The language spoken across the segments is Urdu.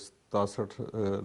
67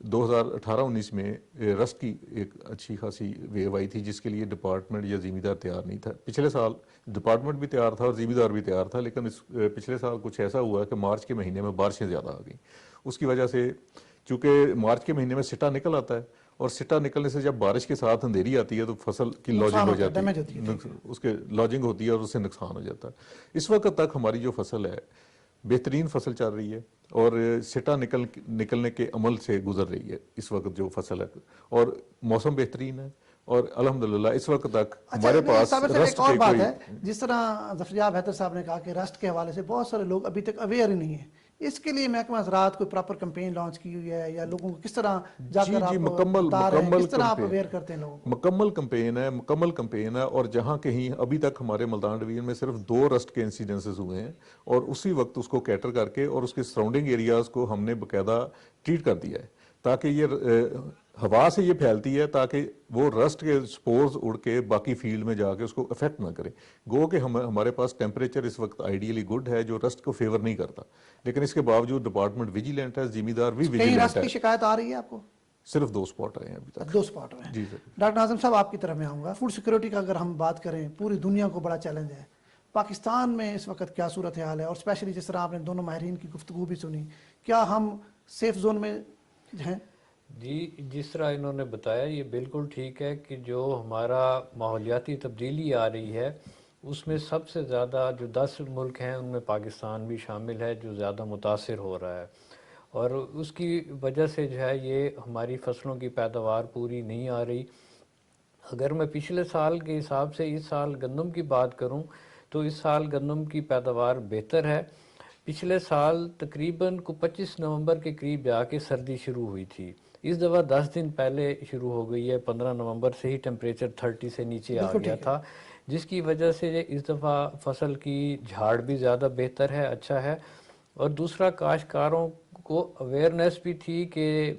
2018-19 میں رسٹ کی ایک اچھی خاصی ویو آئی تھی جس کے لیے ڈپارٹمنٹ یا زمیندار تیار نہیں تھا. پچھلے سال ڈپارٹمنٹ بھی تیار تھا اور زمیندار بھی تیار تھا, لیکن پچھلے سال کچھ ایسا ہوا کہ مارچ کے مہینے میں بارشیں زیادہ آ گئیں. اس کی وجہ سے چونکہ مارچ کے مہینے میں سٹا نکل آتا ہے اور سٹا نکلنے سے جب بارش کے ساتھ اندھیری آتی ہے تو فصل کی لاجنگ ہو جاتی ہے, اس کے لاجنگ ہوتی ہے اور اس سے نقصان ہو جاتا ہے. اس وقت تک ہماری جو فصل ہے بہترین فصل چل رہی ہے اور سٹا نکلنے کے عمل سے گزر رہی ہے اس وقت جو فصل ہے, اور موسم بہترین ہے اور الحمدللہ اس وقت تک ہمارے پاس ایک اور بات ہے, جس طرح ظفریاب حیدر صاحب نے کہا کہ رسٹ کے حوالے سے بہت سارے لوگ ابھی تک اویئر ہی نہیں ہیں, اس کے لیے محکمہ زراعت کوئی پراپر کمپین لانچ کی ہوئی ہے یا لوگوں کو کس طرح جا کر آپ بتا رہے ہیں, کس طرح آپ اویئر کرتے ہیں لوگوں کو؟ مکمل کمپین ہے اور جہاں کہیں ابھی تک ہمارے ملتان ڈویژن میں صرف 2 رسٹ کے انسیڈنسز ہوئے ہیں اور اسی وقت اس کو کیٹر کر کے اور اس کے سراؤنڈنگ ایریاز کو ہم نے باقاعدہ ٹریٹ کر دیا ہے تاکہ یہ ہوا سے یہ پھیلتی ہے تاکہ وہ رسٹ کے سپورز اڑ کے باقی فیلڈ میں جا کے اس کو افیکٹ نہ کرے. گو کہ ہمارے پاس ٹیمپریچر اس وقت آئیڈیلی گڈ ہے جو رسٹ کو فیور نہیں کرتا, لیکن اس کے باوجود ڈپارٹمنٹ ویجیلنٹ ہے, زمیندار بھی ویجیلنٹ ہے. رسٹ کی شکایت آ رہی ہے آپ کو؟ صرف 2 اسپاٹ رہے ہیں ابھی تک. 2 اسپاٹ رہے ہیں. جی سر. ڈاکٹر ناظم صاحب آپ کی طرف میں آؤں گا. فوڈ سیکورٹی کا اگر ہم بات کریں پوری دنیا کو بڑا چیلنج ہے, پاکستان میں اس وقت کیا صورتحال ہے اور اسپیشلی جس طرح آپ نے دونوں ماہرین کی گفتگو بھی سنی, کیا ہم سیف زون میں ہیں؟ جی, جس طرح انہوں نے بتایا یہ بالکل ٹھیک ہے کہ جو ہمارا ماحولیاتی تبدیلی آ رہی ہے اس میں سب سے زیادہ جو 10 ملک ہیں ان میں پاکستان بھی شامل ہے جو زیادہ متاثر ہو رہا ہے, اور اس کی وجہ سے جو ہے یہ ہماری فصلوں کی پیداوار پوری نہیں آ رہی. اگر میں پچھلے سال کے حساب سے اس سال گندم کی بات کروں تو اس سال گندم کی پیداوار بہتر ہے. پچھلے سال تقریباً 25 نومبر کے قریب جا کے سردی شروع ہوئی تھی, اس دفعہ 10 دن پہلے شروع ہو گئی ہے. 15 نومبر سے ہی ٹیمپریچر 30 سے نیچے آ گیا تھا, جس کی وجہ سے اس دفعہ فصل کی جھاڑ بھی زیادہ بہتر ہے, اچھا ہے. اور دوسرا کاشتکاروں کو اویئرنیس بھی تھی کہ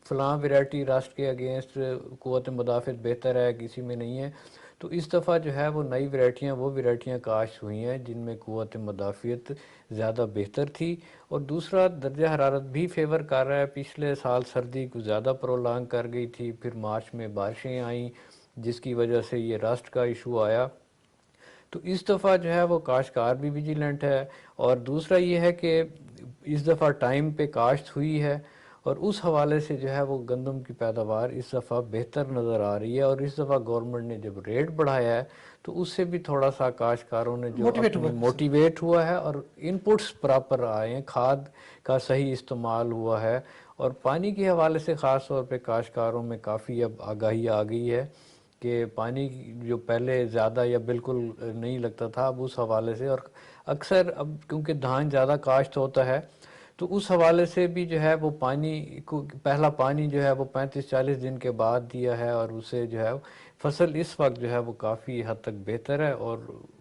فلاں ویرائٹی رسٹ کے اگینسٹ قوت مدافعت بہتر ہے, کسی میں نہیں ہے. تو اس دفعہ جو ہے وہ نئی ویرائٹیاں کاشت ہوئی ہیں جن میں قوت مدافعت زیادہ بہتر تھی. اور دوسرا درجہ حرارت بھی فیور کر رہا ہے. پچھلے سال سردی کو زیادہ پرولانگ کر گئی تھی, پھر مارچ میں بارشیں آئیں جس کی وجہ سے یہ رسٹ کا ایشو آیا. تو اس دفعہ جو ہے وہ کاشتکار بھی ویجیلنٹ ہے, اور دوسرا یہ ہے کہ اس دفعہ ٹائم پہ کاشت ہوئی ہے اور اس حوالے سے جو ہے وہ گندم کی پیداوار اس دفعہ بہتر نظر آ رہی ہے. اور اس دفعہ گورنمنٹ نے جب ریٹ بڑھایا ہے تو اس سے بھی تھوڑا سا کاشتکاروں نے جو موٹیویٹ ہوا ہے اور ان پٹس پراپر آئے ہیں, کھاد کا صحیح استعمال ہوا ہے, اور پانی کے حوالے سے خاص طور پہ کاشتکاروں میں کافی اب آگاہی آ گئی ہے کہ پانی جو پہلے زیادہ یا بالکل نہیں لگتا تھا اب اس حوالے سے, اور اکثر اب کیونکہ دھان زیادہ کاشت ہوتا ہے تو اس حوالے سے بھی جو ہے وہ پانی کو پہلا پانی جو ہے وہ 35-40 دن کے بعد دیا ہے, اور اسے جو ہے فصل اس وقت جو ہے وہ کافی حد تک بہتر ہے, اور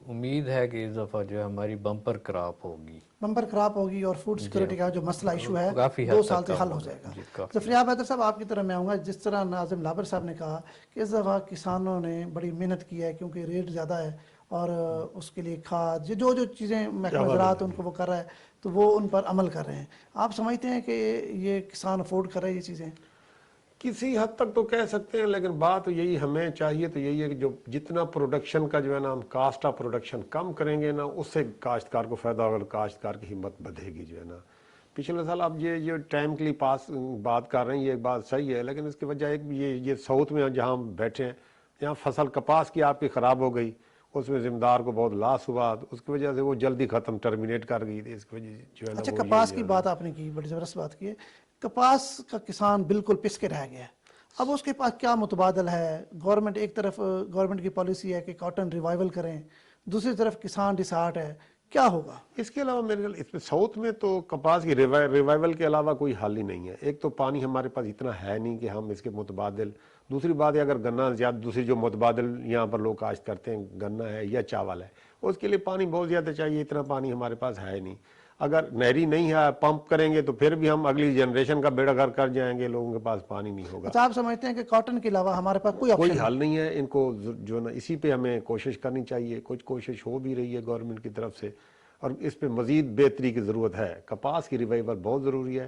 امید ہے کہ اس دفعہ جو ہے ہماری بمپر کراپ ہوگی اور فوڈ سیکورٹی کا جو مسئلہ ایشو ہے 2 سال سے حل ہو جائے گا. ظفریاب حیدر صاحب آپ کی طرف میں آؤں گا. جس طرح ناظم لابر صاحب نے کہا کہ اس دفعہ کسانوں نے بڑی محنت کی ہے کیونکہ ریٹ زیادہ ہے اور اس کے لیے کھاد جو چیزیں محکمہ زراعت ان کو وہ کر رہا ہے تو وہ ان پر عمل کر رہے ہیں. آپ سمجھتے ہیں کہ یہ کسان افورڈ کر رہے ہیں یہ چیزیں؟ کسی حد تک تو کہہ سکتے ہیں, لیکن بات یہی ہمیں چاہیے تو یہی ہے کہ جو جتنا پروڈکشن کا جو ہے نا ہم کاسٹ آف پروڈکشن کم کریں گے نا اس سے کاشتکار کو فائدہ ہوگا, کاشتکار کی ہمت بدھے گی جو ہے نا. پچھلے سال آپ یہ ٹائم کے لیے پاس بات کر رہے ہیں, یہ بات صحیح ہے, لیکن اس کی وجہ ایک یہ ساؤتھ میں جہاں ہم بیٹھے ہیں یہاں فصل کپاس کی آپ کی خراب ہو گئی, اس میں ذمہ کو بہت لاس ہوا, اس کی وجہ سے وہ جلدی ختم ٹرمینیٹ کر گئی تھی. اس کی وجہ جو ہے نا. اچھا, کپاس کی بات آپ نے کی, بڑی زبردست بات کی ہے. کپاس کا کسان بالکل پس کے رہ گیا ہے. اب اس کے پاس کیا متبادل ہے؟ گورنمنٹ ایک طرف گورنمنٹ کی پالیسی ہے کہ کاٹن ریوائیول کریں, دوسری طرف کسان ڈسہارٹ ہے, کیا ہوگا؟ اس کے علاوہ میرے خیال اس میں ساؤتھ میں تو کپاس کی ریوائیول کے علاوہ کوئی حل ہی نہیں ہے. ایک تو پانی ہمارے پاس اتنا ہے نہیں کہ ہم اس کے متبادل, دوسری بات ہے اگر گنا زیادہ, دوسری جو متبادل یہاں پر لوگ کاشت کرتے ہیں گنا ہے یا چاول ہے, اس کے لیے پانی بہت زیادہ چاہیے, اتنا پانی ہمارے پاس ہے نہیں. اگر نہری نہیں ہے پمپ کریں گے تو پھر بھی ہم اگلی جنریشن کا بیڑا گھر کر جائیں گے, لوگوں کے پاس پانی نہیں ہوگا. اچھا, آپ سمجھتے ہیں کہ کاٹن کے علاوہ ہمارے پاس کوئی حل نہیں ہے؟ ان کو جو نا اسی پہ ہمیں کوشش کرنی چاہیے. کچھ کوشش ہو بھی رہی ہے گورنمنٹ کی طرف سے, اور اس پہ مزید بہتری کی ضرورت ہے. کپاس کی ریوائیول بہت ضروری ہے.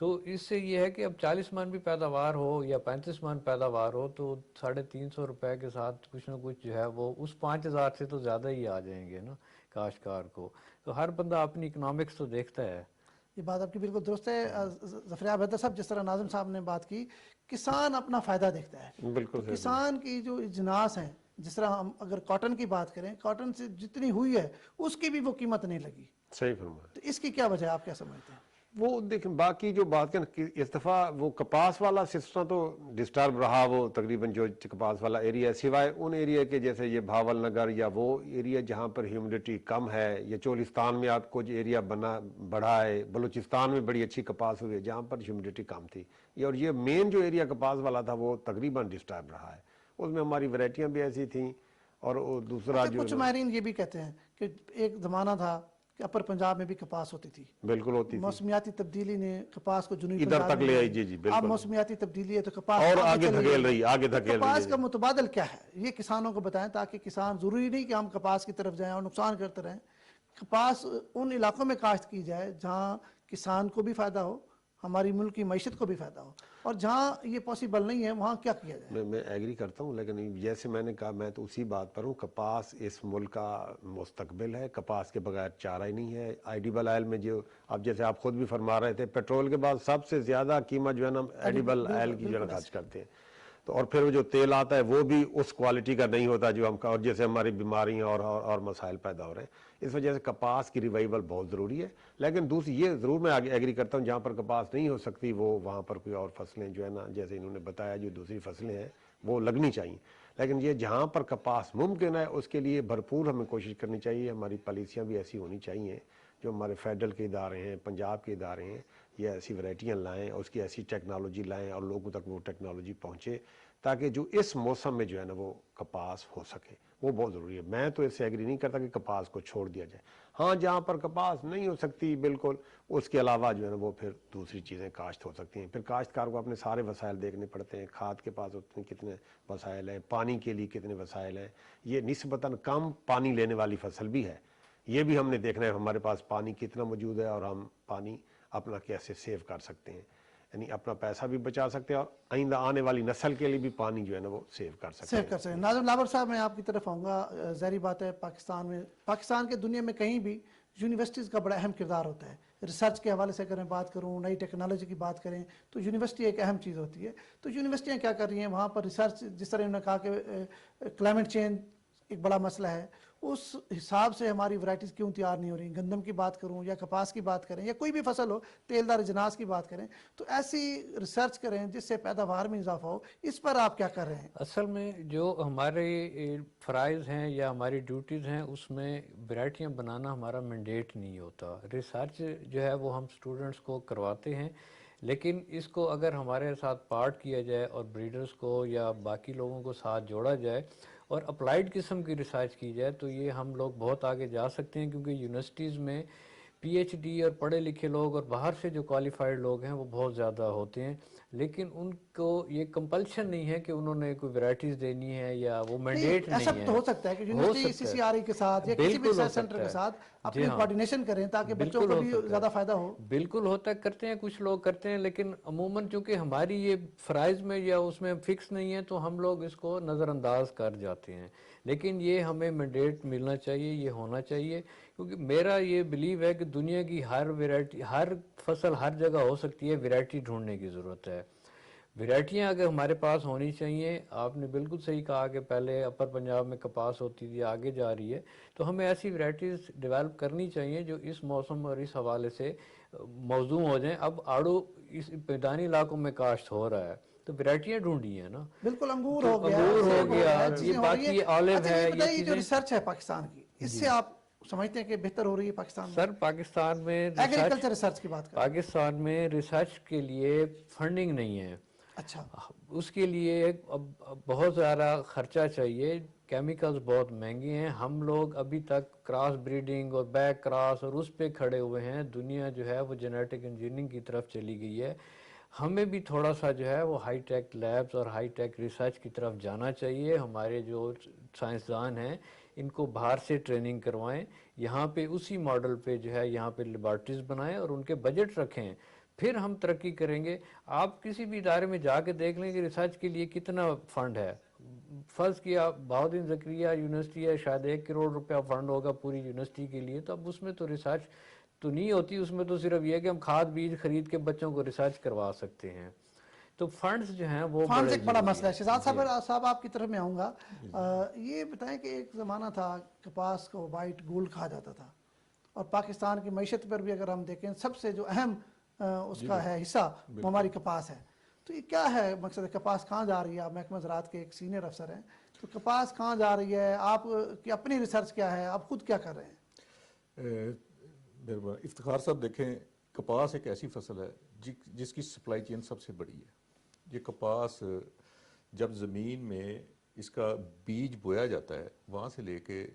تو اس سے یہ ہے کہ اب 40 من بھی پیداوار ہو یا 35 من پیداوار ہو تو 350 روپے کے ساتھ کچھ نہ کچھ جو ہے وہ اس 5000 سے تو زیادہ ہی آ جائیں گے نا کاشتکار کو. تو ہر بندہ اپنی اکنامکس تو دیکھتا ہے. یہ بات آپ کی بالکل درست ہے. ظفریاب حیدر صاحب، جس طرح ناظم صاحب نے بات کی، کسان اپنا فائدہ دیکھتا ہے. بالکل تو کسان کی جو اجناس ہیں، جس طرح ہم اگر کاٹن کی بات کریں، کاٹن سے جتنی ہوئی ہے اس کی بھی وہ قیمت نہیں لگی. صحیح فرمایا. تو اس کی کیا وجہ ہے، آپ کیا سمجھتے ہیں؟ وہ دیکھیں باقی جو بات کریں کہ اس دفعہ وہ کپاس والا سسٹم تو ڈسٹرب رہا، وہ تقریباً جو کپاس والا ایریا سوائے ان ایریا کے جیسے یہ بھاول نگر یا وہ ایریا جہاں پر ہیومیڈیٹی کم ہے، یا چولستان میں آپ کو جو ایریا بڑھا ہے، بلوچستان میں بڑی اچھی کپاس ہوئی ہے جہاں پر ہیومیڈیٹی کم تھی. اور یہ مین جو ایریا کپاس والا تھا وہ تقریباً ڈسٹرب رہا ہے. اس میں ہماری ورائٹیاں بھی ایسی تھیں. اور دوسرا جو کچھ ماہرین یہ بھی کہتے ہیں کہ ایک زمانہ تھا کہ اپر پنجاب میں بھی کپاس ہوتی تھی. بالکل ہوتی تھی. موسمیاتی تبدیلی نے کپاس کو جنوبی ادھر پنجاب تک لے آئی. جی جی اب بالکل. موسمیاتی تبدیلی ہے تو کپاس اور آگے دھکیل رہی، آگے تو دھکیل کپاس رہی کا متبادل کیا ہے، یہ کسانوں کو بتائیں تاکہ کسان، ضروری نہیں کہ ہم کپاس کی طرف جائیں اور نقصان کرتے رہیں. کپاس ان علاقوں میں کاشت کی جائے جہاں کسان کو بھی فائدہ ہو، ہماری ملک کی معیشت کو بھی فائدہ ہو، اور جہاں یہ پاسبل نہیں ہے وہاں کیا کیا جائے. میں ایگری کرتا ہوں، لیکن جیسے میں نے کہا میں تو اسی بات پر ہوں. کپاس اس ملک کا مستقبل ہے. کپاس کے بغیر چارہ ہی نہیں ہے. ایڈیبل آئل میں جو اب جیسے آپ خود بھی فرما رہے تھے، پیٹرول کے بعد سب سے زیادہ قیمت جو ہے نا ایڈیبل آئل کی جو ہے خرچ کرتے ہیں. تو اور پھر وہ جو تیل آتا ہے وہ بھی اس کوالٹی کا نہیں ہوتا جو ہم کا، اور جیسے ہماری بیماریاں اور مسائل پیدا ہو رہے ہیں. اس وجہ سے کپاس کی ریوائول بہت ضروری ہے. لیکن دوسری یہ ضرور میں ایگری کرتا ہوں، جہاں پر کپاس نہیں ہو سکتی وہ وہاں پر کوئی اور فصلیں جو ہے نا، جیسے انہوں نے بتایا جو دوسری فصلیں ہیں وہ لگنی چاہیے. لیکن یہ جہاں پر کپاس ممکن ہے اس کے لیے بھرپور ہمیں کوشش کرنی چاہیے. ہماری پالیسیاں بھی ایسی ہونی چاہیے، جو ہمارے فیڈرل کے ادارے ہیں، پنجاب کے ادارے ہیں، یہ ایسی ورائٹیاں لائیں، اس کی ایسی ٹیکنالوجی لائیں اور لوگوں تک وہ ٹیکنالوجی پہنچے تاکہ جو اس موسم میں جو ہے نا وہ کپاس ہو سکے. وہ بہت ضروری ہے. میں تو اس سے ایگری نہیں کرتا کہ کپاس کو چھوڑ دیا جائے. ہاں جہاں پر کپاس نہیں ہو سکتی بالکل، اس کے علاوہ جو ہے نا وہ پھر دوسری چیزیں کاشت ہو سکتی ہیں. پھر کاشتکار کو اپنے سارے وسائل دیکھنے پڑتے ہیں. کھاد کے پاس اتنے کتنے وسائل ہیں، پانی کے لیے کتنے وسائل ہیں. یہ نسبتاً کم پانی لینے والی فصل بھی ہے. یہ بھی ہم نے دیکھنا ہے ہمارے پاس پانی کتنا موجود ہے اور ہم پانی اپنا کیسے سیو کر سکتے ہیں. یعنی اپنا پیسہ بھی بچا سکتے ہیں اور آئندہ آنے والی نسل کے لیے بھی پانی جو ہے نا وہ سیو کر سکتے ہیں. ناظم لاور صاحب، میں آپ کی طرف آؤں گا. ظاہری بات ہے پاکستان کے دنیا میں کہیں بھی یونیورسٹیز کا بڑا اہم کردار ہوتا ہے. ریسرچ کے حوالے سے اگر میں بات کروں، نئی ٹیکنالوجی کی بات کریں تو یونیورسٹی ایک اہم چیز ہوتی ہے. تو یونیورسٹیاں کیا کر رہی ہیں وہاں پر ریسرچ؟ جس طرح انہوں نے کہا کہ کلائمیٹ چینج ایک بڑا مسئلہ ہے، اس حساب سے ہماری ورائٹیز کیوں تیار نہیں ہو رہی. گندم کی بات کروں یا کپاس کی بات کریں یا کوئی بھی فصل ہو، تیل دار اجناس کی بات کریں، تو ایسی ریسرچ کریں جس سے پیداوار میں اضافہ ہو. اس پر آپ کیا کر رہے ہیں؟ اصل میں جو ہمارے فرائض ہیں یا ہماری ڈیوٹیز ہیں اس میں ورائٹیاں بنانا ہمارا مینڈیٹ نہیں ہوتا. ریسرچ جو ہے وہ ہم سٹوڈنٹس کو کرواتے ہیں، لیکن اس کو اگر ہمارے ساتھ پارٹ کیا جائے اور بریڈرز کو یا باقی لوگوں کو ساتھ جوڑا جائے اور اپلائیڈ قسم کی ریسرچ کی جائے تو یہ ہم لوگ بہت آگے جا سکتے ہیں. کیونکہ یونیورسٹیز میں پی ایچ ڈی اور پڑھے لکھے لوگ اور باہر سے جو کوالیفائڈ لوگ ہیں وہ بہت زیادہ ہوتے ہیں، لیکن ان کو یہ کمپلشن نہیں ہے کہ انہوں نے کوئی ورائٹیز دینی ہے یا وہ مینڈیٹ ایسا نہیں ہے. تو ہو سکتا ہے کہ یونیورسٹی سی سی آر ای کے ساتھ یا کسی بھی بالکل ہو ریسرچ سینٹر سکتا کے ہے. ساتھ جی اپنی ہاں، کوارڈینیشن کریں تاکہ بچوں بالکل کو ہو بھی سکتا زیادہ ہے. فائدہ ہو. بالکل ہوتا کرتے ہیں، کچھ لوگ کرتے ہیں، لیکن عموماً چونکہ ہماری یہ فرائض میں یا اس میں فکس نہیں ہے تو ہم لوگ اس کو نظر انداز کر جاتے ہیں. لیکن یہ ہمیں مینڈیٹ ملنا چاہیے، یہ ہونا چاہیے. کیونکہ میرا یہ بلیو ہے کہ دنیا کی ہر ورائٹی، ہر فصل ہر جگہ ہو سکتی ہے، ورائٹی ڈھونڈنے کی ضرورت ہے. ورائٹیاں اگر ہمارے پاس ہونی چاہیے. آپ نے بالکل صحیح کہا کہ پہلے اپر پنجاب میں کپاس ہوتی تھی، آگے جا رہی ہے، تو ہمیں ایسی ورائٹیز ڈیولپ کرنی چاہیے جو اس موسم اور اس حوالے سے موزوں ہو جائیں. اب آڑو اس میدانی علاقوں میں کاشت ہو رہا ہے تو ورائٹیاں ڈھونڈی ہیں نا. بالکل، انگور تو ہو گیا، انگور ہو سیب گیا، گیا، یہ چیزیں ہو رہی ہیں. باقی آلیو اچھا ہے، یہ یہ بتائیے جو چیزیں. ریسرچ ہے پاکستان کی، اس سے آپ سمجھتے ہیں کہ بہتر ہو رہی ہے پاکستان میں؟ سر پاکستان میں ایگریکلچر ریسرچ کی بات کریں. پاکستان میں ریسرچ کے لیے فنڈنگ نہیں ہے. اچھا، اس کے لیے بہت زیادہ خرچہ چاہیے. کیمیکلز بہت مہنگے ہیں. ہم لوگ ابھی تک کراس بریڈنگ اور بیک کراس اور اس پہ کھڑے ہوئے ہیں. دنیا جو ہے وہ جینیٹک انجینئرنگ کی طرف چلی گئی ہے. ہمیں بھی تھوڑا سا جو ہے وہ ہائی ٹیک لیبز اور ہائی ٹیک ریسرچ کی طرف جانا چاہیے. ہمارے جو سائنسدان ہیں ان کو باہر سے ٹریننگ کروائیں، یہاں پہ اسی ماڈل پہ جو ہے یہاں پہ لیبارٹریز بنائیں اور ان کے بجٹ رکھیں. پھر ہم ترقی کریں گے. آپ کسی بھی ادارے میں جا کے دیکھ لیں کہ ریسرچ کے لیے کتنا فنڈ ہے. فرض کیا بہاؤالدین زکریا یونیورسٹی ہے، شاید 1 کروڑ روپیہ فنڈ ہوگا پوری یونیورسٹی کے لیے، تو اب اس میں تو ریسرچ تو نہیں ہوتی، اس میں تو صرف یہ کہ ہم کھاد بیج خرید کے بچوں کو ریسرچ کروا سکتے ہیں. تو فنڈز جو ہیں وہ فنڈز بڑے ایک بڑا ضروری مسئلہ ہے. ہیں. شہزاد صاحب آپ کی طرف میں آؤں گا. یہ بتائیں کہ ایک زمانہ تھا کپاس کو وائٹ گولڈ کہا جاتا تھا، اور پاکستان کی معیشت پر بھی اگر ہم دیکھیں سب سے جو اہم اس کا ہے حصہ وہ ہماری کپاس ہے. تو یہ کیا ہے مقصد، کپاس کہاں جا رہی ہے؟ آپ محکمہ زراعت کے ایک سینئر افسر ہیں، تو کپاس کہاں جا رہی ہے؟ آپ کی اپنی ریسرچ کیا ہے؟ آپ خود کیا کر رہے ہیں؟ افتخار صاحب دیکھیں، کپاس ایک ایسی فصل ہے جس کی سپلائی چین سب سے بڑی ہے. یہ کپاس جب زمین میں اس کا بیج بویا جاتا ہے، وہاں سے لے کے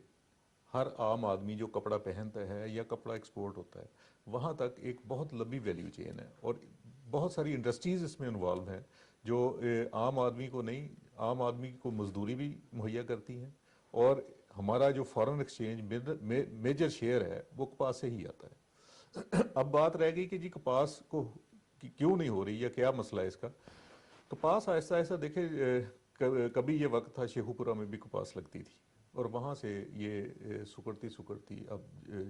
ہر عام آدمی جو کپڑا پہنتا ہے یا کپڑا ایکسپورٹ ہوتا ہے وہاں تک ایک بہت لمبی ویلیو چین ہے، اور بہت ساری انڈسٹریز اس میں انوالو ہیں جو عام آدمی کو نہیں، عام آدمی کو مزدوری بھی مہیا کرتی ہیں، اور ہمارا جو فارن ایکسچینج میجر شیئر ہے وہ کپاس سے ہی آتا ہے. اب بات رہ گئی کہ جی کپاس کو کیوں نہیں ہو رہی یا کیا مسئلہ ہے اس کا. کپاس آہستہ آہستہ دیکھیں، کبھی یہ وقت تھا شیخو پورہ میں بھی کپاس لگتی تھی، اور وہاں سے یہ سکڑتی اب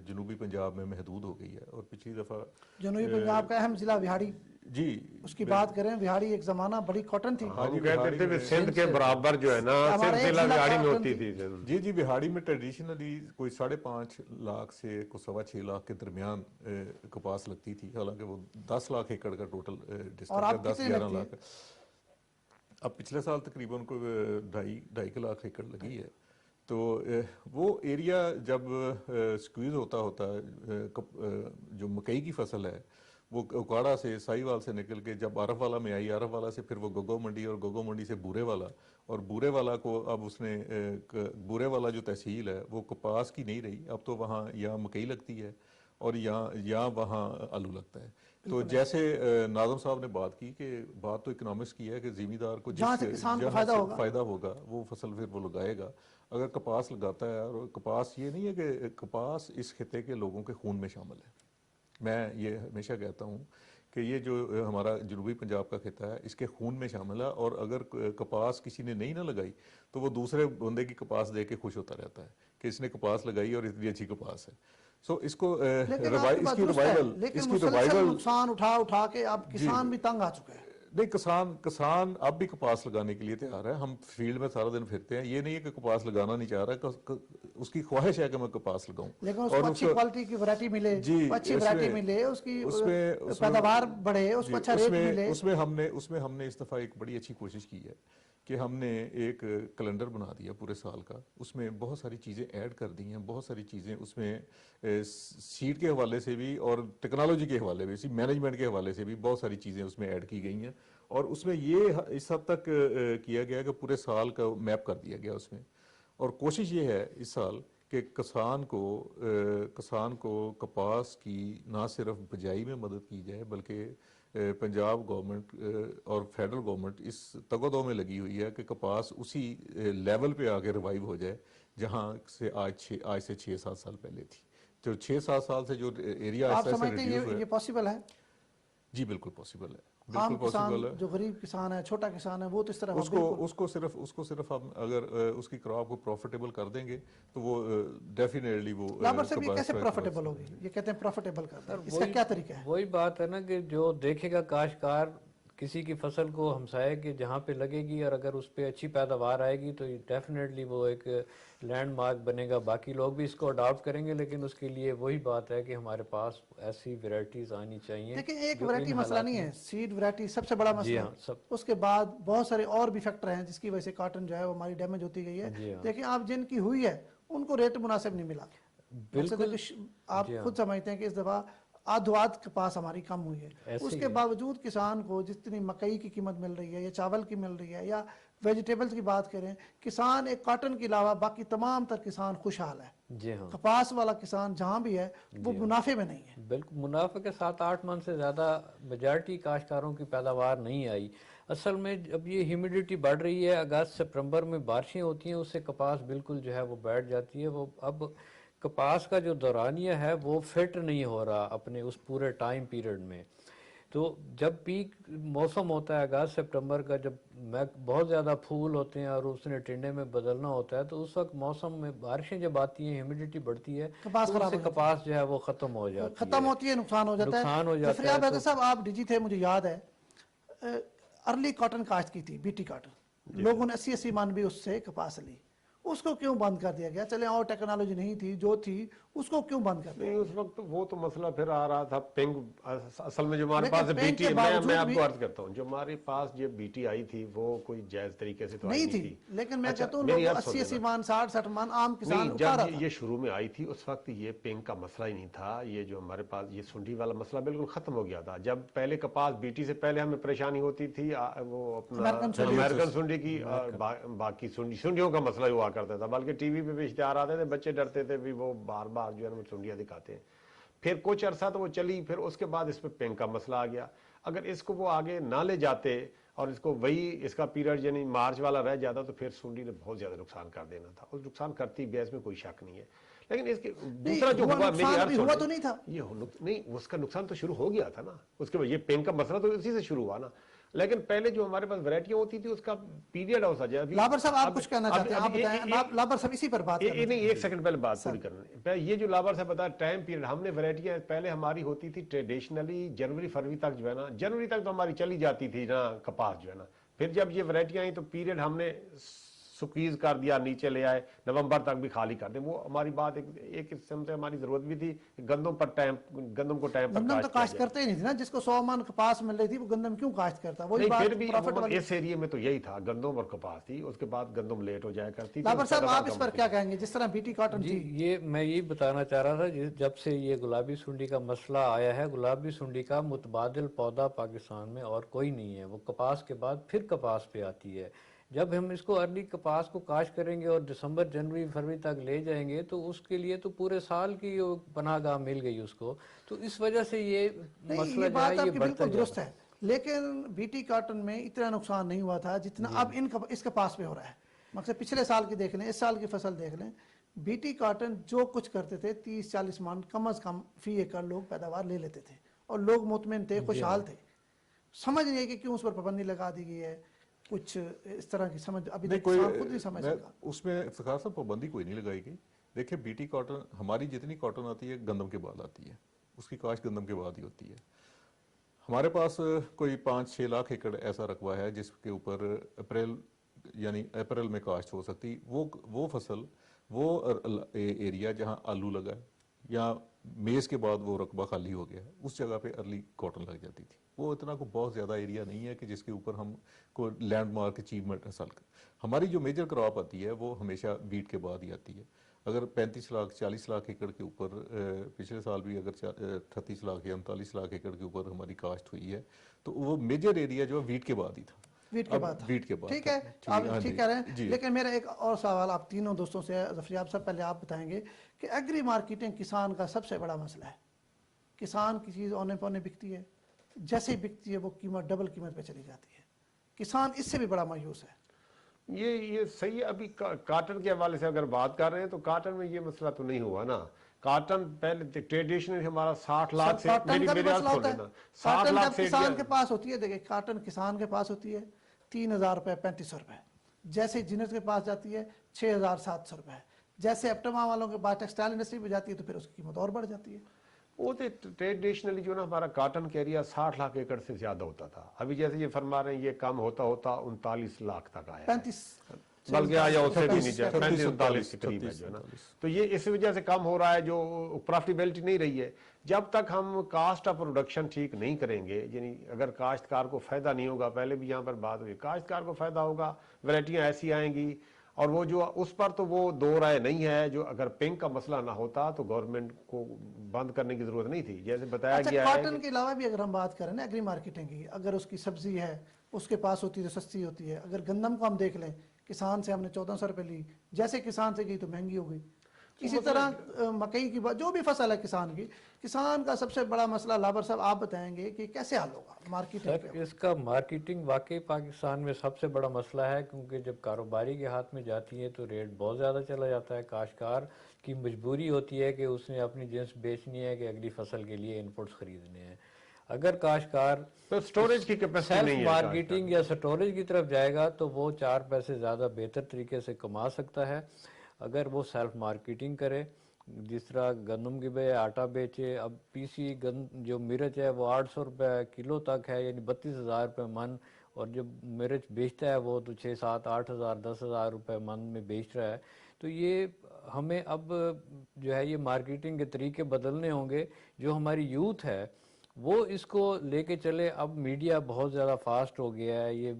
جنوبی پنجاب میں محدود ہو گئی ہے. اور پچھلی دفعہ جنوبی پنجاب کا اہم ضلع وہاڑی، جی اس کی بات کریں، وہاڑی ایک زمانہ بڑی کاٹن تھی. ہم کہتے تھے کہ سندھ کے برابر جو ہے نا ہمارا صرف ایک ضلع ضلع وہاڑی میں کاٹن ہوتی تھی. تھی. جی وہاڑی میں ٹریڈیشنلی کوئی 5.5 لاکھ سے 6.25 لاکھ کے درمیان کپاس لگتی تھی، حالانکہ وہ 10 لاکھ ایکڑ کا ٹوٹل اور ڈسٹرکٹ آپ ہے، کتنی 10-11 لگتی ہے؟ لاکھ. اب پچھلے سال تقریباً کو 2.5 لاکھ ایکڑ لگی ہے. تو وہ ایریا جب سکویز ہوتا جو مکئی کی فصل ہے وہ اکاڑا سے سائیوال سے نکل کے جب عارف والا میں آئی، عارف والا سے پھر وہ گگو منڈی، اور گگو منڈی سے بورے والا، اور بورے والا کو اب اس نے بورے والا جو تحصیل ہے وہ کپاس کی نہیں رہی، اب تو وہاں یا مکئی لگتی ہے اور یا وہاں آلو لگتا ہے. تو جیسے ناظم صاحب نے بات کی کہ بات تو اکنامکس کی ہے کہ زمیندار کو جہاں سے کسان کو جہاں فائدہ سے ہوگا فائدہ ہوگا وہ فصل پھر وہ لگائے گا. اگر کپاس لگاتا ہے، اور کپاس یہ نہیں ہے کہ کپاس اس خطے کے لوگوں کے خون میں شامل ہے. میں یہ ہمیشہ کہتا ہوں کہ یہ جو ہمارا جنوبی پنجاب کا خطہ ہے اس کے خون میں شامل ہے، اور اگر کپاس کسی نے نہیں نہ لگائی تو وہ دوسرے بندے کی کپاس دے کے خوش ہوتا رہتا ہے کہ اس نے کپاس لگائی اور اتنی اچھی کپاس ہے. سو اس کو لیکن آپ کی اس بات کی درست ہے، ریوائول لیکن مسلسل نقصان اٹھا کے اب جی کسان بھی تنگ آ چکے ہیں. نہیں، کسان اب بھی کپاس لگانے کے لیے تیار ہے. ہم فیلڈ میں سارا دن پھرتے ہیں، یہ نہیں ہے کہ کپاس لگانا نہیں چاہ رہا، اس کی خواہش ہے کہ میں کپاس لگاؤں. لیکن اس اور کو اچھی کوالٹی کی ویرائٹی ملے، جی اچھی ویرائٹی ملے، اس کی اس میں پیداوار بڑھے، اس کو جی اچھا ریٹ ملے. اس میں ہم نے اس دفعہ ایک بڑی اچھی کوشش کی ہے کہ ہم نے ایک کیلنڈر بنا دیا پورے سال کا. اس میں بہت ساری چیزیں ایڈ کر دی ہیں، بہت ساری چیزیں اس میں سیڈ کے حوالے سے بھی اور ٹیکنالوجی کے حوالے سے، مینجمنٹ کے حوالے سے بھی بہت ساری چیزیں اس میں ایڈ کی گئی ہیں. اور اس میں یہ اس حد تک کیا گیا کہ پورے سال کا میپ کر دیا گیا اس میں. اور کوشش یہ ہے اس سال کہ کسان کو کپاس کی نہ صرف بجائی میں مدد کی جائے، بلکہ پنجاب گورنمنٹ اور فیڈرل گورنمنٹ اس تگودو میں لگی ہوئی ہے کہ کپاس اسی لیول پہ آگے ریوائیو ہو جائے جہاں سے آج سے 6-7 سال پہلے تھی. جو 6-7 سال سے جو ایریا آپ ایسا ایسا سمجھتے ہیں ریڈیوس ہوا ہے. یہ پاسبل ہے؟ جی بالکل پاسبل ہے، عام بالکل کسان پاسبل ہے. جو غریب کسان ہے، چھوٹا کسان ہے، وہ تو اس طرح اس کو صرف ہم اگر اس کی کراپ کو پروفیٹیبل کر دیں گے تو وہ ڈیفینیٹلی وہ لابر صاحب یہ کیسے پروفیٹیبل ہوگی؟ یہ کہتے ہیں پروفیٹیبل کرتا ہے، اس کا کیا طریقہ ہے؟ وہی بات ہے نا کہ جو دیکھے گا کاشتکار کسی کی فصل کو ہمسائے کہ جہاں پہ لگے گی، اور اگر اس پہ اچھی پیداوار آئے گی تو ڈیفینیٹلی وہ ایک لینڈ مارک بنے گا. باقی لوگ بھی اس کو اڈاپٹ کریں گے، لیکن اس کے لیے وہی بات ہے کہ ہمارے پاس ایسی ویرائٹیز آنی چاہیے. لیکن ایک جو ویرائٹی ان مسئلہ حالات نہیں میں ہے، سیڈ ویرائٹی سب سے بڑا مسئلہ ہاں، ہے. اس کے بعد بہت سارے اور بھی فیکٹر ہیں جس کی وجہ سے کاٹن جو ہے وہ ہماری ڈیمیج ہوتی گئی ہے. لیکن آپ جن کی ہوئی ہے ان کو ریٹ مناسب نہیں ملا. بالکل آپ خود سمجھتے ہیں کہ اس دفعہ آدھواد کپاس ہماری کم ہوئی ہے، اس کے باوجود کسان کو جتنی مکئی کی قیمت مل رہی ہے یا چاول کی مل رہی ہے یا ویجیٹیبلز کی بات کریں، کسان ایک کاٹن کے علاوہ باقی تمام تر کسان خوشحال ہے. جی ہاں، کپاس والا کسان جہاں بھی ہے وہ منافع میں نہیں ہے. بالکل منافع کے 7-8 من سے زیادہ میجارٹی کاشتکاروں کی پیداوار نہیں آئی. اصل میں اب یہ ہیومیڈیٹی بڑھ رہی ہے، اگست سپتمبر میں بارشیں ہوتی ہیں، اس سے کپاس بالکل جو ہے وہ بیٹھ جاتی ہے. وہ اب کپاس کا جو دورانیہ ہے وہ فٹ نہیں ہو رہا اپنے اس پورے ٹائم پیریڈ میں. تو جب پیک موسم ہوتا ہے اگست سپٹمبر کا، جب بہت زیادہ پھول ہوتے ہیں اور اس نے ٹنڈے میں بدلنا ہوتا ہے، تو اس وقت موسم میں بارشیں جب آتی ہیں، ہیومیڈیٹی بڑھتی ہے، کپاس تو اس خراب سے ہو جاتا ہے، کپاس جو ہے وہ ختم ہو جاتی ہے، ختم ہوتی ہے، نقصان ہو جاتا ہے۔ نقصان ہو جاتا ظفریاب ہے۔ حیدر صاحب آپ ڈی جی تھے، مجھے یاد ہے ارلی کاٹن کاشت کی تھی، بی ٹی کاٹن، لوگوں نے 80 من بھی اس سے کپاس لی، اس کو کیوں بند کر دیا گیا؟ چلیں اور ٹیکنالوجی نہیں تھی، جو تھی اس کو کیوں بند کر دیا؟ نہیں، اس وقت وہ تو مسئلہ پھر آ رہا تھا پنک، اصل میں جو ہمارے لیکن پاس بی پنک ٹی، کے میں باوجود آپ بھی کو عرض کرتا ہوں، جو ہمارے پاس جو بی ٹی آئی تھی وہ کوئی جائز طریقے سے تو آئی نہیں نہیں تھی، تھی، لیکن میں اچھا کہتا ہوں میری لوگوں عرض سن 80 لینا۔ من 60 من عام کسان نہیں، اٹھا جب رہا تھا۔ یہ شروع میں آئی تھی اس وقت یہ پنک کا مسئلہ ہی نہیں تھا، یہ جو ہمارے پاس یہ سنڈی والا مسئلہ بالکل ختم ہو گیا تھا۔ جب پہلے کپاس بی ٹی سے پہلے ہمیں پریشانی ہوتی تھی، وہ اپنا امریکن سنڈی، امریکن سنڈی کی، باقی سنڈیوں کا مسئلہ ہوا کرتا تھا، بلکہ ٹی وی پہ بھی اشتہار آتے تھے، بچے ڈرتے تھے بھی وہ بار بار جو ہے نا سنڈیاں دکھاتے ہیں۔ پھر کچھ عرصہ تو وہ چلی، پھر اس کے بعد اس پہ پنک کا مسئلہ آ گیا۔ اگر اس کو وہ آگے نہ لے جاتے اور اس کو وہی اس کا پیریڈ یعنی مارچ والا رہ جاتا، تو پھر سنڈی نے بہت زیادہ نقصان کر دینا تھا، اور نقصان کرتی بھی ہے، اس میں کوئی شک نہیں ہے۔ لیکن اس کے دوسرا جو ہوا، میری نقصان عرض ابھی سن ہوا لیں، تو نہیں تھا۔ یہ نہیں، اس کا نقصان تو شروع ہو گیا تھا نا، اس کے بعد یہ پنک کا مسئلہ تو اسی سے شروع ہوا نا۔ لیکن پہلے جو ہمارے پاس ورائٹیاں ہوتی تھی اس کا پیریڈ ہوتا جائے۔ لابر صاحب آپ کچھ کہنا چاہتے ہیں، آپ بتائیں، لابر صاحب اسی پر بات کرنا نہیں، چاہتے ایک سیکنڈ پہلے بات پوری کرنا ہے۔ یہ جو لابر صاحب بتا ٹائم پیریڈ، ہم نے ورائٹیاں پہلے ہماری ہوتی تھی ٹریڈیشنلی جنوری فروری تک جو ہے نا، جنوری تک تو ہماری چلی جاتی تھی نا کپاس جو ہے نا۔ پھر جب یہ ورائٹیاں آئیں تو پیریڈ ہم نے سکویز کر دیا، نیچے لے آئے، نومبر تک بھی خالی کر دیں۔ وہ ہماری بات ایک قسم سے ہماری ضرورت بھی تھی کہ گندم کو ٹائم پر گندم تو کاشت کیا کاشت جائے۔ کرتے ہی نہیں تھے نا، جس کو 100 من کپاس مل رہی تھی وہ گندم کیوں کاشت کرتا؟ وہی نہیں، پھر بات بھی پروفٹ عموماً والی۔ اس ایریے میں تو یہی تھا، گندم اور کپاس تھی، اس کے بعد گندم لیٹ ہو جایا کرتی تھی۔ لابر صاحب آپ اس پر کیا کہیں گے؟ جس طرح بی ٹی کاٹن جی، تھی، یہ میں یہی بتانا چاہ رہا تھا، جب سے یہ گلابی سنڈی کا مسئلہ آیا ہے، گلابی سنڈی کا متبادل پودا پاکستان میں اور کوئی نہیں ہے، وہ کپاس کے بعد پھر کپاس پہ آتی ہے۔ جب ہم اس کو ارلی کپاس کو کاشت کریں گے اور دسمبر جنوری فروری تک لے جائیں گے، تو اس کے لیے تو پورے سال کی پناہ گاہ مل گئی اس کو، تو اس وجہ سے یہ نہیں مسئلہ یہ جو ہے بات یہ آپ کی بڑھتا بالکل جا درست رہا ہے، لیکن بی ٹی کاٹن میں اتنا نقصان نہیں ہوا تھا جتنا اب اس کپاس پہ ہو رہا ہے۔ مقصد پچھلے سال کی دیکھ لیں، اس سال کی فصل دیکھ لیں، بی ٹی کاٹن جو کچھ کرتے تھے 30-40 من کم از کم فی ایکڑ لوگ پیداوار لے لیتے تھے، اور لوگ مطمئن تھے، خوشحال تھے۔ سمجھ نہیں ہے کہ کیوں اس پر پابندی لگا دی گئی ہے، کچھ اس طرح کی سمجھ ابھی نہیں، تک کوئی کسان خود نہیں سمجھ سکا۔ اس میں افتخار صاحب پابندی کوئی نہیں لگائی گئی۔ دیکھیں بی ٹی کاٹن، ہماری جتنی کاٹن آتی ہے گندم کے بعد آتی ہے، اس کی کاشت گندم کے بعد ہی ہوتی ہے۔ ہمارے پاس کوئی 5-6 لاکھ ایکڑ ایسا رقبہ ہے جس کے اوپر اپریل میں کاشت ہو سکتی۔ وہ فصل، وہ ایریا جہاں آلو لگا ہے یا میز کے بعد وہ رقبہ خالی ہو گیا ہے، اس جگہ پہ ارلی کاٹن لگ جاتی تھی۔ وہ اتنا کو بہت زیادہ ایریا نہیں ہے کہ جس کے اوپر ہم کو لینڈ مارک اچیومنٹ حاصل کر۔ ہماری جو میجر کراپ آتی ہے وہ ہمیشہ ویٹ کے بعد ہی آتی ہے۔ اگر 35 لاکھ 40 لاکھ ایکڑ کے اوپر، پچھلے سال بھی اگر 38 لاکھ یا 39 لاکھ ایکڑ کے اوپر ہماری کاشت ہوئی ہے، تو وہ میجر ایریا جو ہے ویٹ کے بعد ہی تھا۔ ویٹ کے بعد، ویٹ کے بعد ٹھیک ہے، آپ ٹھیک کہہ رہے ہیں۔ لیکن میرا ایک اور سوال آپ تینوں دوستوں سے ہے، ظفریاب صاحب پہلے آپ بتائیں گے کہ ایگری مارکیٹنگ کسان کا سب سے بڑا مسئلہ ہے۔ کسان کی چیز اونے پونے بکتی ہے، جیسے ہی بکتی ہے وہ قیمت ڈبل قیمت پہ چلی جاتی ہے، کسان اس سے بھی بڑا مایوس ہے۔ یہ صحیح ہے۔ ابھی کاٹن کے حوالے سے اگر بات کر رہے ہیں تو کاٹن میں یہ مسئلہ تو نہیں ہوا نا۔ کاٹن پہلے ٹریڈیشنل ہمارا 60 لاکھ سے، کاٹن کا بھی میری مسئلہ عرض ہوتا سن ہے۔ لینا، 60 کاٹن لاکھ جب سے کسان کے پاس ہوتی ہے، دیکھیں کاٹن کسان کے پاس ہوتی ہے 3000 روپے 3500 روپے، جیسے جنت کے پاس جاتی ہے 6700 روپے، جیسے اپٹما والوں کے پاس ٹیکسٹائل انڈسٹری پہ جاتی ہے تو پھر اس کی قیمت اور بڑھ جاتی ہے۔ وہ تو ٹریڈیشنلی جو نا ہمارا کاٹن کا ایریا 60 لاکھ ایکڑ سے زیادہ ہوتا تھا۔ ابھی جیسے یہ فرما رہے ہیں یہ کم ہوتا 39 لاکھ تک آیا ہے، 35 بلکہ آیا اس سے بھی نیچے 36 39 کے قریب ہے جو ہے نا۔ تو یہ اس وجہ سے کم ہو رہا ہے، جو پروفیٹیبلٹی نہیں رہی ہے۔ جب تک ہم کاسٹ آف پروڈکشن ٹھیک نہیں کریں گے، یعنی اگر کاشتکار کو فائدہ نہیں ہوگا، پہلے بھی یہاں پر بات ہوئی، کاشتکار کو فائدہ ہوگا، ورائٹیاں ایسی آئیں گی، اور وہ جو اس پر تو وہ دو رائے نہیں ہے، جو اگر پنک کا مسئلہ نہ ہوتا تو گورنمنٹ کو بند کرنے کی ضرورت نہیں تھی، جیسے بتایا اچھا گیا ہے۔ کاٹن کے علاوہ بھی اگر ہم بات کریں نا ایگری مارکیٹنگ کی، اگر اس کی سبزی ہے اس کے پاس ہوتی ہے تو سستی ہوتی ہے۔ اگر گندم کو ہم دیکھ لیں، کسان سے ہم نے 1400 روپے لی، جیسے کسان سے گئی تو مہنگی ہو گئی۔ اسی طرح مکئی کی بات، جو بھی فصل ہے کسان کی، کسان کا سب سے بڑا مسئلہ لابر صاحب آپ بتائیں گے کہ کیسے حل ہوگا مارکیٹنگ سر پہ؟ اس کا مارکیٹنگ واقعی پاکستان میں سب سے بڑا مسئلہ ہے، کیونکہ جب کاروباری کے ہاتھ میں جاتی ہے تو ریٹ بہت زیادہ چلا جاتا ہے۔ کاشتکار کی مجبوری ہوتی ہے کہ اس نے اپنی جنس بیچنی ہے کہ اگلی فصل کے لیے ان پٹس خریدنے ہیں۔ اگر کاشتکار تو سٹوریج کی کیپیسٹی سیلف نہیں ہے مارکیٹنگ یا سٹوریج کی طرف جائے گا تو وہ 4 پیسے زیادہ بہتر طریقے سے کما سکتا ہے اگر وہ سیلف مارکیٹنگ کرے. جس طرح گندم کی بے آٹا بیچے. اب پی سی جو مرچ ہے وہ 800 روپے کلو تک ہے، یعنی 32,000 روپے من، اور جو مرچ بیچتا ہے وہ تو 6 7 8,000 10,000 روپے من میں بیچ رہا ہے. تو یہ ہمیں اب جو ہے یہ مارکیٹنگ کے طریقے بدلنے ہوں گے. جو ہماری یوتھ ہے وہ اس کو لے کے چلے. اب میڈیا بہت زیادہ فاسٹ ہو گیا ہے، یہ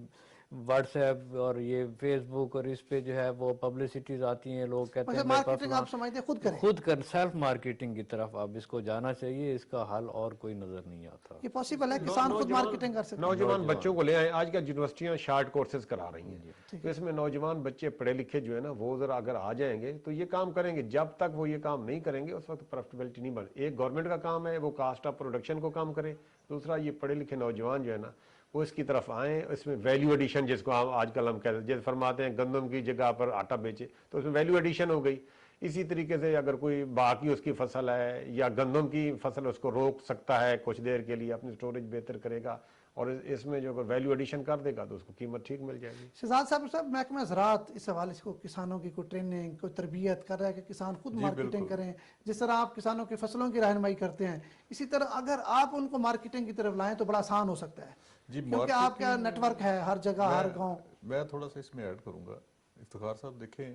واٹس ایپ اور یہ فیس بک اور اس پہ جو ہے وہ پبلسٹیز آتی ہیں، لوگ کہتے ہیں میرے پاس مارکیٹنگ آپ سمجھتے ہیں خود کریں، خود کر سیلف مارکیٹنگ کی طرف اب اس کو جانا چاہیے. اس کا حل اور کوئی نظر نہیں آتا. یہ پاسبل ہے کسان خود مارکیٹنگ کر سکتے ہیں؟ نوجوان بچوں کو لے آئیں. آج کل یونیورسٹیاں شارٹ کورسز کرا رہی ہیں، تو اس میں نوجوان بچے پڑھے لکھے جو ہے نا وہ ذرا اگر آ جائیں گے تو یہ کام کریں گے. جب تک وہ یہ کام نہیں کریں گے اس وقت پروفیٹیبلٹی نہیں بنے. ایک گورنمنٹ کا کام ہے وہ کاسٹ آف پروڈکشن کو کم کرے، دوسرا یہ پڑھے لکھے نوجوان جو ہے نا وہ اس کی طرف آئیں. اس میں ویلیو ایڈیشن جس کو آج کل ہم کہتے ہیں، جیسے فرماتے ہیں گندم کی جگہ پر آٹا بیچے تو اس میں ویلیو ایڈیشن ہو گئی. اسی طریقے سے اگر کوئی باقی اس کی فصل ہے یا گندم کی فصل اس کو روک سکتا ہے کچھ دیر کے لیے، اپنی سٹوریج بہتر کرے گا اور اس میں جو ویلیو ایڈیشن کر دے گا تو اس کو قیمت ٹھیک مل جائے گی. شہزاد صاحب محکمہ زراعت اس حوالے سے کسانوں کی کوئی ٹریننگ کوئی تربیت کر رہا ہے کہ کسان خود مارکیٹنگ کریں؟ جس طرح آپ کسانوں کی فصلوں کی رہنمائی کرتے ہیں اسی طرح اگر آپ ان کو مارکیٹنگ کی طرف لائیں تو بڑا آسان ہو سکتا ہے، کیونکہ آپ کا نیٹ ورک ہے ہر جگہ ہر گاؤں. میں تھوڑا سا اس میں ایڈ کروں گا. افتخار صاحب دیکھیں،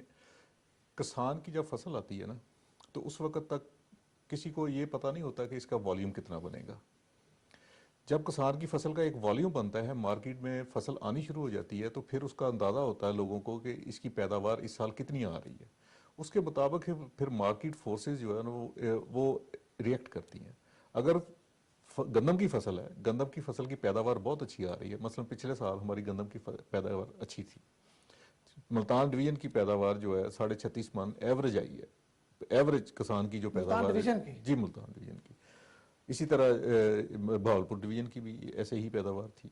کسان کی جب فصل آتی ہے نا تو اس وقت تک کسی کو یہ پتہ نہیں ہوتا کہ اس کا والیوم کتنا بنے گا. جب کسان کی فصل کا ایک والیوم بنتا ہے، مارکیٹ میں فصل آنی شروع ہو جاتی ہے، تو پھر اس کا اندازہ ہوتا ہے لوگوں کو کہ اس کی پیداوار اس سال کتنی آ رہی ہے. اس کے مطابق پھر مارکیٹ فورسز جو ہے نا وہ ریئیکٹ کرتی ہیں. اگر گندم کی فصل ہے، گندم کی فصل کی پیداوار بہت اچھی آ رہی ہے، مثلا پچھلے سال ہماری گندم کی پیداوار اچھی تھی. ملتان ڈویژن کی پیداوار جو ہے 36.5 من ایوریج آئی ہے، ایوریج کسان کی جو پیداوار ہے جی ملتان ڈویژن کی. اسی طرح بہاولپور ڈویژن کی بھی ایسے ہی پیداوار تھی.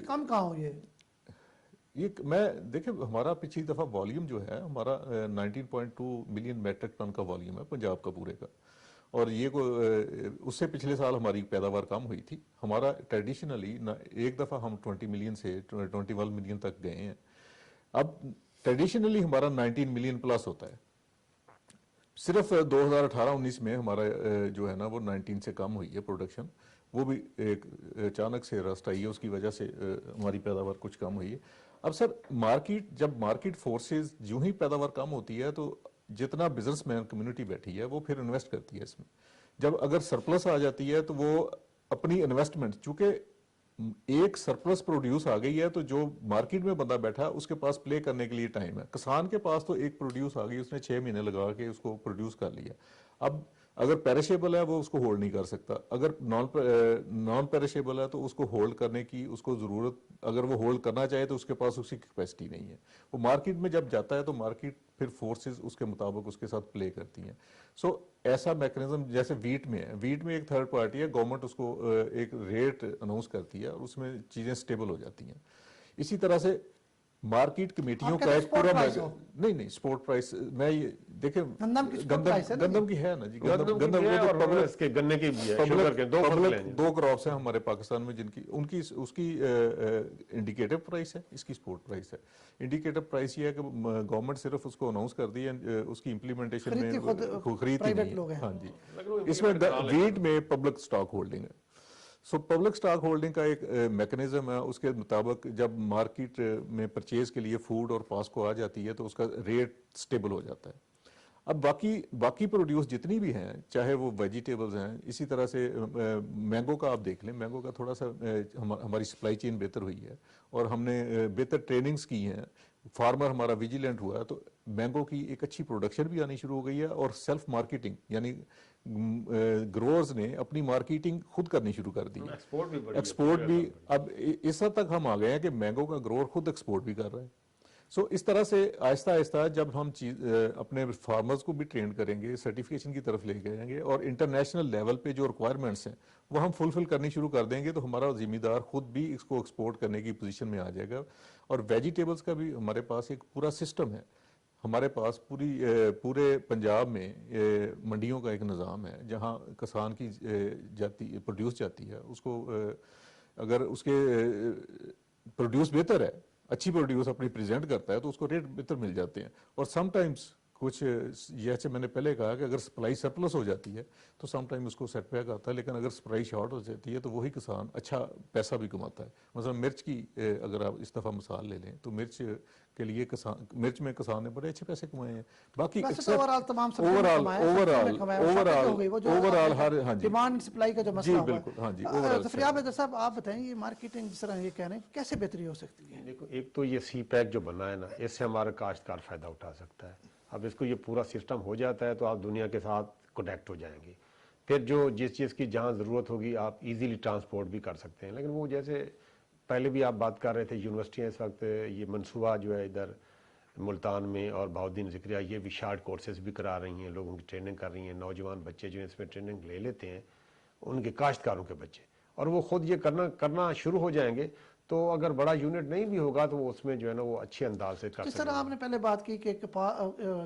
کم کہاں ہو یہ میں دیکھیں ہمارا پچھلی دفعہ والیوم جو ہے ہمارا 19.2 ملین میٹرک ٹن کا والیوم ہے پنجاب کا پورے کا، اور یہ اس سے پچھلے سال ہماری پیداوار کم ہوئی تھی. ہمارا ٹریڈیشنلی ایک دفعہ ہم 20 ملین سے 21 ملین تک گئے ہیں. اب ٹریڈیشنلی ہمارا 19 ملین پلس ہوتا ہے. صرف 2018-19 میں ہمارا جو ہے نا وہ 19 سے کم ہوئی ہے پروڈکشن. وہ بھی ایک اچانک سے رسٹ آئی ہے، اس کی وجہ سے ہماری پیداوار کچھ کم ہوئی ہے. اب سر جب مارکیٹ فورسز جو ہی پیداوار کم ہوتی ہے تو جتنا بزنس مین کمیونٹی بیٹھی ہے وہ پھر انویسٹ کرتی ہے اس میں. جب اگر سرپلس آ جاتی ہے تو وہ اپنی انویسٹمنٹ، چونکہ ایک سرپلس پروڈیوس آ گئی ہے تو جو مارکیٹ میں بندہ بیٹھا اس کے پاس پلے کرنے کے لیے ٹائم ہے. کسان کے پاس تو ایک پروڈیوس آ گئی، اس نے 6 مہینے لگا کے اس کو پروڈیوس کر لیا. اب اگر پیرشیبل ہے وہ اس کو ہولڈ نہیں کر سکتا، اگر نان پیرشیبل ہے تو اس کو ہولڈ کرنے کی اس کو ضرورت، اگر وہ ہولڈ کرنا چاہے تو اس کے پاس اس کی کیپیسٹی نہیں ہے. وہ مارکیٹ میں جب جاتا ہے تو مارکیٹ پھر فورسز اس کے مطابق اس کے ساتھ پلے کرتی ہیں. سو ایسا میکنزم جیسے ویٹ میں ہے، ویٹ میں ایک تھرڈ پارٹی ہے، گورنمنٹ اس کو ایک ریٹ اناؤنس کرتی ہے اور اس میں چیزیں سٹیبل ہو جاتی ہیں. اسی طرح سے مارکیٹ کمیٹیوں کا ایک پورا نہیں سپورٹ پرائس میں یہ دیکھیں گندم کی ہے نا جی، گنے کی بھی ہے، شوگر کے دو کراپس ہیں ہمارے پاکستان میں جن کی اس کی انڈیکیٹو پرائس ہے، اس کی سپورٹ پرائس ہے. انڈیکیٹو پرائس یہ ہے کہ گورنمنٹ صرف اس کو اناؤنس کر دی ہے، اس کی امپلیمنٹیشن میں خرید ہی نہیں ہے. ہاں جی، اس میں ویٹ میں پبلک سٹاک ہولڈنگ ہے. سو پبلک سٹاک ہولڈنگ کا ایک میکنزم ہے، اس کے مطابق جب مارکیٹ میں پرچیز کے لیے فوڈ اور پاسکو آ جاتی ہے تو اس کا ریٹ سٹیبل ہو جاتا ہے. اب باقی پروڈیوس جتنی بھی ہیں، چاہے وہ ویجیٹیبلز ہیں، اسی طرح سے مینگو کا آپ دیکھ لیں، مینگو کا تھوڑا سا ہماری سپلائی چین بہتر ہوئی ہے اور ہم نے بہتر ٹریننگز کی ہیں. فارمر ہمارا ویجیلنٹ ہوا ہے تو مینگو کی ایک اچھی پروڈکشن بھی آنی شروع ہو گئی ہے اور سیلف مارکیٹنگ یعنی گروورز نے اپنی مارکیٹنگ خود کرنی شروع کر دی. ایکسپورٹ بھی اب اس حد تک ہم آ گئے ہیں کہ مینگو کا گروور خود ایکسپورٹ بھی کر رہا ہے. سو اس طرح سے آہستہ آہستہ جب ہم اپنے فارمرز کو بھی ٹرین کریں گے، سرٹیفکیشن کی طرف لے جائیں گے اور انٹرنیشنل لیول پہ جو ریکوائرمنٹس ہیں وہ ہم فلفل کرنی شروع کر دیں گے تو ہمارا ذمہ دار خود بھی اس کو ایکسپورٹ کرنے کی پوزیشن میں آ جائے گا. اور ویجیٹیبلز کا بھی ہمارے پاس ایک پورا سسٹم ہے. ہمارے پاس پورے پنجاب میں منڈیوں کا ایک نظام ہے جہاں کسان کی پروڈیوس جاتی ہے، اس کو اگر اس کے پروڈیوس بہتر ہے، اچھی پروڈیوس اپنی پریزنٹ کرتا ہے تو اس کو ریٹ بہتر مل جاتے ہیں. اور سم ٹائمز کچھ جیسے میں نے پہلے کہا کہ اگر سپلائی سرپلس ہو جاتی ہے تو سم ٹائم اس کو سیٹ بیک آتا ہے، لیکن اگر سپلائی شارٹ ہو جاتی ہے تو وہی کسان اچھا پیسہ بھی کماتا ہے. مثلا مرچ کی اگر آپ اس دفعہ مثال لے لیں تو مرچ کے لیے مرچ میں کسان نے بڑے اچھے پیسے کمائے ہیں. باقی ڈیمانڈ سپلائی کا جو مسئلہ ہوا بالکل ہاں جی ظفریاب صاحب آپ بتائیں یہ مارکیٹنگ جس طرح یہ کہہ رہے ہیں کیسے بہتری ہو سکتی ہے؟ دیکھو ایک تو یہ سی پیک جو بنا ہے نا، اس سے ہمارا کاشتکار فائدہ اٹھا سکتا ہے. اب اس کو یہ پورا سسٹم ہو جاتا ہے تو آپ دنیا کے ساتھ کنیکٹ ہو جائیں گے. پھر جو جس چیز کی جہاں ضرورت ہوگی آپ ایزیلی ٹرانسپورٹ بھی کر سکتے ہیں. لیکن وہ جیسے پہلے بھی آپ بات کر رہے تھے یونیورسٹیاں اس وقت یہ منصوبہ جو ہے ادھر ملتان میں اور بہاؤالدین ذکریہ یہ بھی شارٹ کورسز بھی کرا رہی ہیں، لوگوں کی ٹریننگ کر رہی ہیں. نوجوان بچے جو اس میں ٹریننگ لے لیتے ہیں ان کے کاشتکاروں کے بچے، اور وہ خود یہ کرنا شروع ہو جائیں گے تو اگر بڑا یونٹ نہیں بھی ہوگا تو وہ اس میں جو ہے نا وہ اچھے انداز سے کر جس سکتے طرح آپ نے پہلے بات کی کہ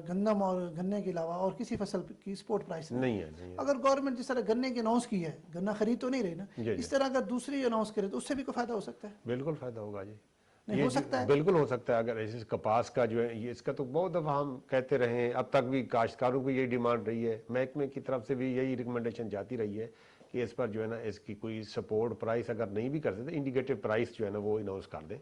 گندم اور گنے کے علاوہ اور کسی فصل کی سپورٹ پرائس نہیں ہے. اگر گورنمنٹ جس طرح گنے کی اناؤنس کی ہے، گنا خرید تو نہیں رہی نا، اس طرح اگر دوسری اناؤنس کرے تو اس سے بھی کوئی فائدہ ہو سکتا ہے؟ بالکل فائدہ ہوگا جی. نہیں ہو سکتا ہے؟ بالکل ہو سکتا ہے. اگر ایسے کپاس کا جو ہے یہ اس کا تو بہت دفعہ ہم کہتے رہے ہیں، اب تک بھی کاشتکاروں کو یہی ڈیمانڈ رہی ہے، محکمے کی طرف سے بھی یہی ریکمنڈیشن جاتی رہی ہے کہ اس پر جو ہے نا اس کی کوئی سپورٹ پرائس اگر نہیں بھی کر سکتے انڈیکیٹو پرائس جو ہے نا وہ اناؤنس کر دیں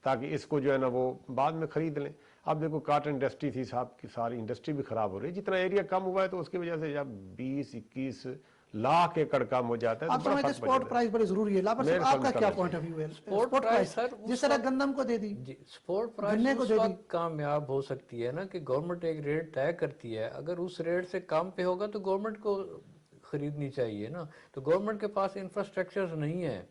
تاکہ اس کو جو ہے نا وہ بعد میں خرید لیں. اب دیکھو کاٹن انڈسٹری تھی صاحب کی ساری انڈسٹری بھی خراب ہو رہی ہے. جتنا ایریا کم ہوا ہے تو اس کی وجہ سے جب 20-21 لاکھ ایکڑ کم ہو جاتا ہے آپ سمجھتے ہیں سپورٹ پرائس بڑی ضروری ہے؟ لاپر صاحب آپ کا کیا پوائنٹ آف ویو ہے؟ سپورٹ پرائس سر جس طرح گندم کو دے دی، جی سپورٹ پرائس اس وقت کامیاب ہو سکتی ہے نا کہ گورنمنٹ ایک ریٹ طے کرتی ہے، اگر اس ریٹ سے کم پہ ہوگا تو گورنمنٹ کو خریدنی چاہیے نا. تو گورنمنٹ کے پاس انفراسٹرکچر نہیں ہے.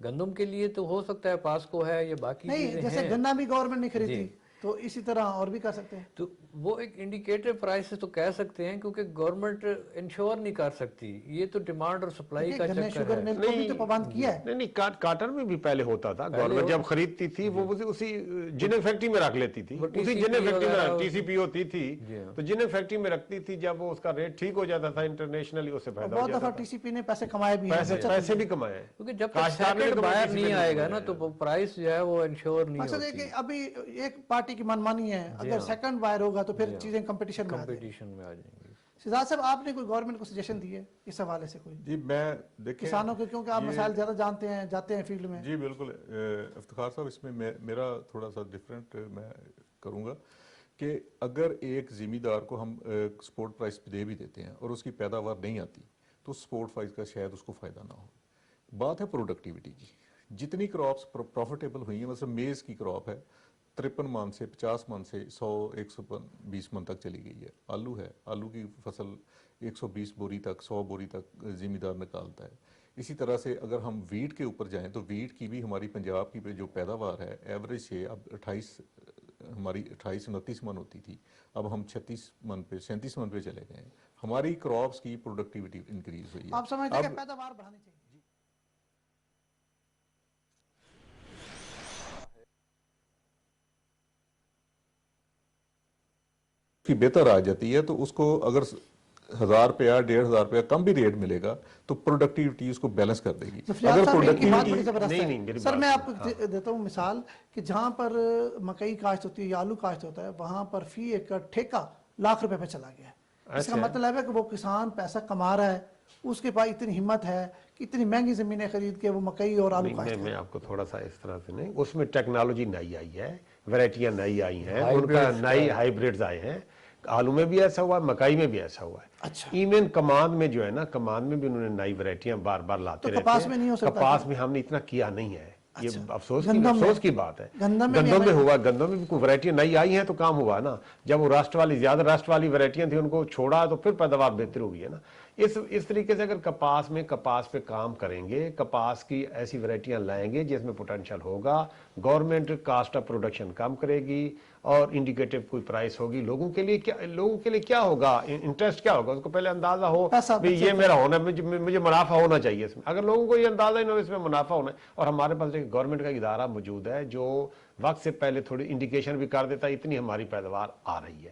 گندم کے لیے تو ہو سکتا ہے پاسکو ہے یا باقی چیزیں ہیں، جیسے گنا بھی گورنمنٹ نہیں خریدتی تو اسی طرح اور بھی کر سکتے ہیں. تو وہ ایک انڈیکیٹر پرائس تو کہہ سکتے ہیں کیونکہ گورنمنٹ انشور نہیں کر سکتی. یہ تو ڈیمانڈ اور سپلائی کا گنے چکر شوگر ہے. مل کو بھی تو پابند کیا ہے. نہیں کاٹن میں بھی پہلے ہوتا تھا، گورنمنٹ جب خریدتی تھی وہ اسی جنہیں فیکٹری میں رکھ لیتی تھی، اسی جنہیں فیکٹری میں ٹی سی پی ہوتی تھی تو جنہیں فیکٹری میں رکھتی تھی. جب وہ اس کا ریٹ ٹھیک ہو جاتا تھا انٹرنیشنلی اس سے فائدہ ہو بہت جاتا دفعہ تھا. ٹی سی پی نے پیسے کمائے بھی ہیں، پیسے بھی کمائے ہیں کیونکہ جب تک سیکنڈ بائر نہیں آئے گا نا تو پرائس جو ہے وہ انشور نہیں مقصد ہے ہوتی. کہ ابھی ایک پارٹی کی منمانی ہے، اگر سیکنڈ بائر ہوگا تو پھر چیزیں کمپٹیشن میں آ جائیں گی. شہزاد صاحب آپ نے کوئی گورنمنٹ کو سجیشن دی ہے اس حوالے سے؟ کوئی جی میں دیکھیں کسانوں کے، کیونکہ آپ مسائل زیادہ جانتے ہیں، جاتے ہیں فیلڈ میں. جی بالکل افتخار صاحب، اس میں میرا تھوڑا سا ڈیفرنٹ میں کروں گا کہ اگر ایک ذمہ دار کو ہم سپورٹ پرائس دے بھی دیتے ہیں اور اس کی پیداوار نہیں آتی تو سپورٹ پرائس کا شاید اس کو فائدہ نہ ہو. بات ہے پروڈکٹیوٹی کی. جتنی کراپس پروفیٹیبل ہوئی ہیں، مثلا میز کی کراپ ہے 53 من سے 50 من سے 100-120 من تک چلی گئی ہے. آلو ہے، آلو کی فصل 120 بوری تک 100 بوری تک ذمہ دار نکالتا ہے. اسی طرح سے اگر ہم ویٹ کے اوپر جائیں تو ویٹ کی بھی ہماری پنجاب کی جو پیداوار ہے ایوریج سے اب 28-29 من ہوتی تھی، اب ہم 36 من پہ 37 من پہ چلے گئے ہیں. ہماری کراپس کی پروڈکٹیوٹی انکریز ہوئی ہے. آپ سمجھتے ہیں کہ پیداوار بڑھانی چاہیے؟ کی بہتر آ جاتی ہے تو اس کو اگر 1000 روپیہ 1500 روپیہ کم بھی ریٹ ملے گا تو پروڈکٹیوٹی اس کو بیلنس کر دے گی. اگر پروڈکٹیوٹی سر میں آپ کو دیتا ہوں مثال کہ جہاں پر مکئی کاشت ہوتی ہے یا آلو کاشت ہوتا ہے وہاں پر فی ایکڑ ٹھیکہ لاکھ روپے پہ چلا گیا ہے. اس کا مطلب ہے کہ وہ کسان پیسہ کما رہا ہے، اس کے پاس اتنی ہمت ہے کہ اتنی مہنگی زمینیں خرید کے وہ مکئی اور آلو کاشت کرے. میں آپ کو تھوڑا سا اس طرح سے نہیں، اس میں ٹیکنالوجی نئی آئی ہے، ویرائٹیاں نئی آئی ہیں، ان کا نئی ہائیبریڈز آئے ہیں. آلو میں بھی ایسا ہوا ہے، مکئی میں بھی ایسا ہوا ہے. ایون کمان میں جو ہے نا، کمان میں بھی انہوں نے نئی ویرائٹیاں بار بار لاتے رہتے ہیں. کپاس میں نہیں ہو سکتا؟ کپاس میں ہم نے اتنا کیا نہیں ہے، یہ افسوس کی بات ہے. گندم میں ہوا، گندم میں بھی کوئی ویرائٹیاں نئی آئی ہیں تو کام ہوا نا. جب وہ زیادہ راسٹ والی ویرائٹیاں تھیں ان کو چھوڑا تو پھر پیداوار بہتر ہو گئی ہے نا. اس طریقے سے اگر کپاس پہ کام کریں گے، کپاس کی ایسی ویرائٹیاں لائیں گے جس میں پوٹینشیل ہوگا، گورنمنٹ کاسٹ آف پروڈکشن کم کرے گی اور انڈیکیٹو کوئی پرائس ہوگی. لوگوں کے لیے کیا ہوگا، انٹرسٹ کیا ہوگا، اس کو پہلے اندازہ ہو کہ یہ میرا ہونا ہے، مجھے منافع ہونا چاہیے اس میں. اگر لوگوں کو یہ اندازہ ہی نہ ہو اس میں منافع ہونا ہے، اور ہمارے پاس ایک گورنمنٹ کا ادارہ موجود ہے جو وقت سے پہلے تھوڑی انڈیکیشن بھی کر دیتا ہے اتنی ہماری پیداوار آ رہی ہے،